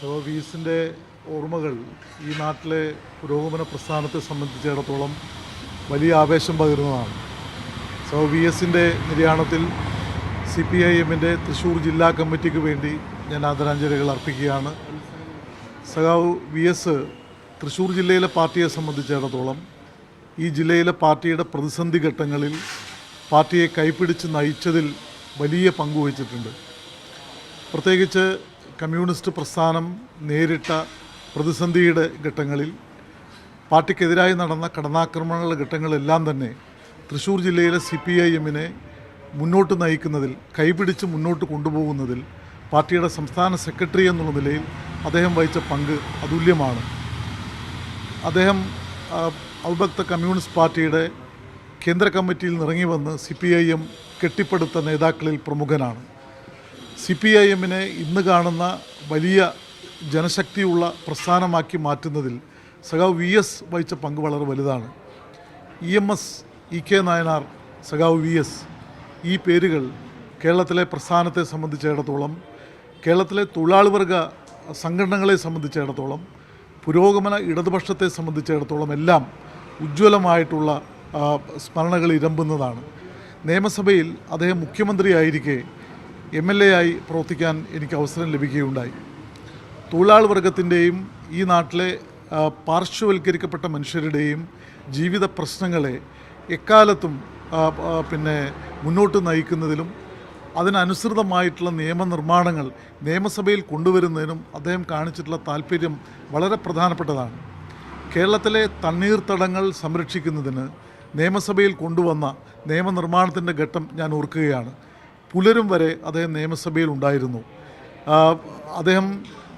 V എസിൻ്റെ ഓർമ്മകൾ ഈ നാട്ടിലെ പുരോഗമന പ്രസ്ഥാനത്തെ സംബന്ധിച്ചിടത്തോളം വലിയ ആവേശം പകരുന്നതാണ്. വി എസിൻ്റെ നിര്യാണത്തിൽ CPIM-ൻ്റെ തൃശ്ശൂർ ജില്ലാ കമ്മിറ്റിക്ക് വേണ്ടി ഞാൻ ആദരാഞ്ജലികൾ അർപ്പിക്കുകയാണ്. വി എസ് തൃശ്ശൂർ ജില്ലയിലെ പാർട്ടിയെ സംബന്ധിച്ചിടത്തോളം ഈ ജില്ലയിലെ പാർട്ടിയുടെ പ്രതിസന്ധി ഘട്ടങ്ങളിൽ പാർട്ടിയെ കൈപ്പിടിച്ച് നയിച്ചതിൽ വലിയ പങ്കുവഹിച്ചിട്ടുണ്ട്. പ്രത്യേകിച്ച് കമ്മ്യൂണിസ്റ്റ് പ്രസ്ഥാനം നേരിട്ട പ്രതിസന്ധിയുടെ ഘട്ടങ്ങളിൽ പാർട്ടിക്കെതിരായി നടന്ന കടന്നാക്രമണങ്ങളുടെ ഘട്ടങ്ങളെല്ലാം തന്നെ തൃശ്ശൂർ ജില്ലയിലെ CPIM-നെ മുന്നോട്ട് നയിക്കുന്നതിൽ, കൈപിടിച്ച് മുന്നോട്ട് കൊണ്ടുപോകുന്നതിൽ പാർട്ടിയുടെ സംസ്ഥാന സെക്രട്ടറി എന്നുള്ള നിലയിൽ അദ്ദേഹം വഹിച്ച പങ്ക് അതുല്യമാണ്. അദ്ദേഹം അവിഭക്ത കമ്മ്യൂണിസ്റ്റ് പാർട്ടിയുടെ കേന്ദ്ര കമ്മിറ്റിയിൽ നിന്നിറങ്ങി വന്ന് CPIM കെട്ടിപ്പടുത്ത നേതാക്കളിൽ പ്രമുഖനാണ്. CPIM-നെ ഇന്ന് കാണുന്ന വലിയ ജനശക്തിയുള്ള പ്രസ്ഥാനമാക്കി മാറ്റുന്നതിൽ വി എസ് വഹിച്ച പങ്ക് വളരെ വലുതാണ്. EMS, EK നായനാർ, VS ഈ പേരുകൾ കേരളത്തിലെ പ്രസ്ഥാനത്തെ സംബന്ധിച്ചിടത്തോളം, കേരളത്തിലെ തൊഴിലാളി വർഗ സംഘടനകളെ സംബന്ധിച്ചിടത്തോളം, പുരോഗമന ഇടതുപക്ഷത്തെ സംബന്ധിച്ചിടത്തോളം എല്ലാം ഉജ്ജ്വലമായിട്ടുള്ള സ്മരണകൾ ഇരമ്പുന്നതാണ്. നിയമസഭയിൽ അദ്ദേഹം മുഖ്യമന്ത്രിയായിരിക്കെ MLA ആയി പ്രവർത്തിക്കാൻ എനിക്ക് അവസരം ലഭിക്കുകയുണ്ടായി. തൊഴിലാളി വർഗത്തിൻ്റെയും ഈ നാട്ടിലെ പാർശ്വവൽക്കരിക്കപ്പെട്ട മനുഷ്യരുടെയും ജീവിത പ്രശ്നങ്ങളെ എക്കാലത്തും മുന്നോട്ട് നയിക്കുന്നതിലും അതിനനുസൃതമായിട്ടുള്ള നിയമനിർമ്മാണങ്ങൾ നിയമസഭയിൽ കൊണ്ടുവരുന്നതിനും അദ്ദേഹം കാണിച്ചിട്ടുള്ള താല്പര്യം വളരെ പ്രധാനപ്പെട്ടതാണ്. കേരളത്തിലെ തണ്ണീർത്തടങ്ങൾ സംരക്ഷിക്കുന്നതിന് നിയമസഭയിൽ കൊണ്ടുവന്ന നിയമനിർമ്മാണത്തിൻ്റെ ഘട്ടം ഞാൻ ഓർക്കുകയാണ്. പുലരും വരെ അദ്ദേഹം നിയമസഭയിൽ ഉണ്ടായിരുന്നു.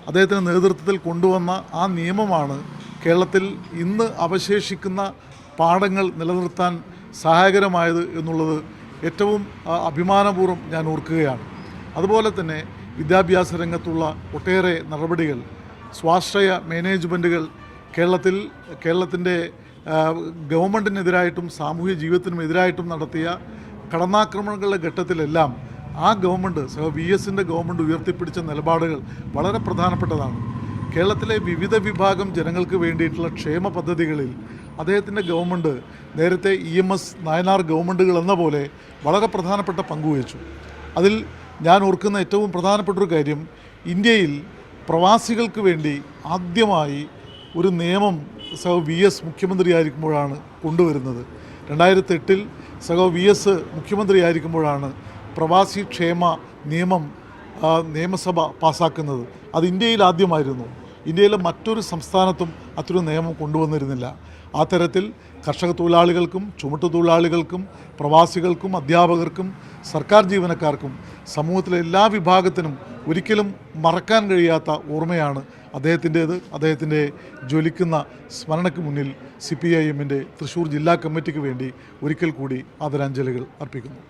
അദ്ദേഹത്തിൻ്റെ നേതൃത്വത്തിൽ കൊണ്ടുവന്ന ആ നിയമമാണ് കേരളത്തിൽ ഇന്ന് അവശേഷിക്കുന്ന പാടങ്ങൾ നിലനിർത്താൻ സഹായകരമായത് എന്നുള്ളത് ഏറ്റവും അഭിമാനപൂർവ്വം ഞാൻ ഓർക്കുകയാണ്. അതുപോലെ തന്നെ വിദ്യാഭ്യാസ രംഗത്തുള്ള ഒട്ടേറെ നടപടികൾ, സ്വാശ്രയ മാനേജ്മെൻറ്റുകൾ കേരളത്തിൻ്റെ ഗവൺമെൻറ്റിനെതിരായിട്ടും സാമൂഹ്യ ജീവിതത്തിനും എതിരായിട്ടും നടത്തിയ കടന്നാക്രമണങ്ങളുടെ ഘട്ടത്തിലെല്ലാം ആ ഗവൺമെൻറ് VS-ൻ്റെ ഗവൺമെൻറ് ഉയർത്തിപ്പിടിച്ച നിലപാടുകൾ വളരെ പ്രധാനപ്പെട്ടതാണ്. കേരളത്തിലെ വിവിധ വിഭാഗം ജനങ്ങൾക്ക് വേണ്ടിയിട്ടുള്ള ക്ഷേമ പദ്ധതികളിൽ അദ്ദേഹത്തിൻ്റെ ഗവൺമെൻറ് നേരത്തെ EMS നായനാർ ഗവൺമെൻറ്റുകൾ എന്ന പോലെ വളരെ പ്രധാനപ്പെട്ട പങ്കുവഹിച്ചു. അതിൽ ഞാൻ ഓർക്കുന്ന ഏറ്റവും പ്രധാനപ്പെട്ടൊരു കാര്യം, ഇന്ത്യയിൽ പ്രവാസികൾക്ക് വേണ്ടി ആദ്യമായി ഒരു നിയമം VS മുഖ്യമന്ത്രിയായിരിക്കുമ്പോഴാണ് കൊണ്ടുവരുന്നത്. 2008-ൽ VS മുഖ്യമന്ത്രിയായിരിക്കുമ്പോഴാണ് പ്രവാസി ക്ഷേമ നിയമം നിയമസഭ പാസ്സാക്കുന്നത്. അത് ഇന്ത്യയിൽ ആദ്യമായിരുന്നു. ഇന്ത്യയിലെ മറ്റൊരു സംസ്ഥാനത്തും അത്തരം നിയമം കൊണ്ടുവന്നിരുന്നില്ല. ആ തരത്തിൽ കർഷക തൊഴിലാളികൾക്കും ചുമട്ടുതൊഴിലാളികൾക്കും പ്രവാസികൾക്കും അധ്യാപകർക്കും സർക്കാർ ജീവനക്കാർക്കും സമൂഹത്തിലെ എല്ലാ വിഭാഗത്തിനും ഒരിക്കലും മറക്കാൻ കഴിയാത്ത ഓർമ്മയാണ് അദ്ദേഹത്തിൻ്റേത്. അദ്ദേഹത്തിൻ്റെ ജ്വലിക്കുന്ന സ്മരണയ്ക്ക് മുന്നിൽ CPIM-ൻ്റെ തൃശ്ശൂർ ജില്ലാ കമ്മിറ്റിക്ക് വേണ്ടി ഒരിക്കൽ കൂടി ആദരാഞ്ജലികൾ അർപ്പിക്കുന്നു.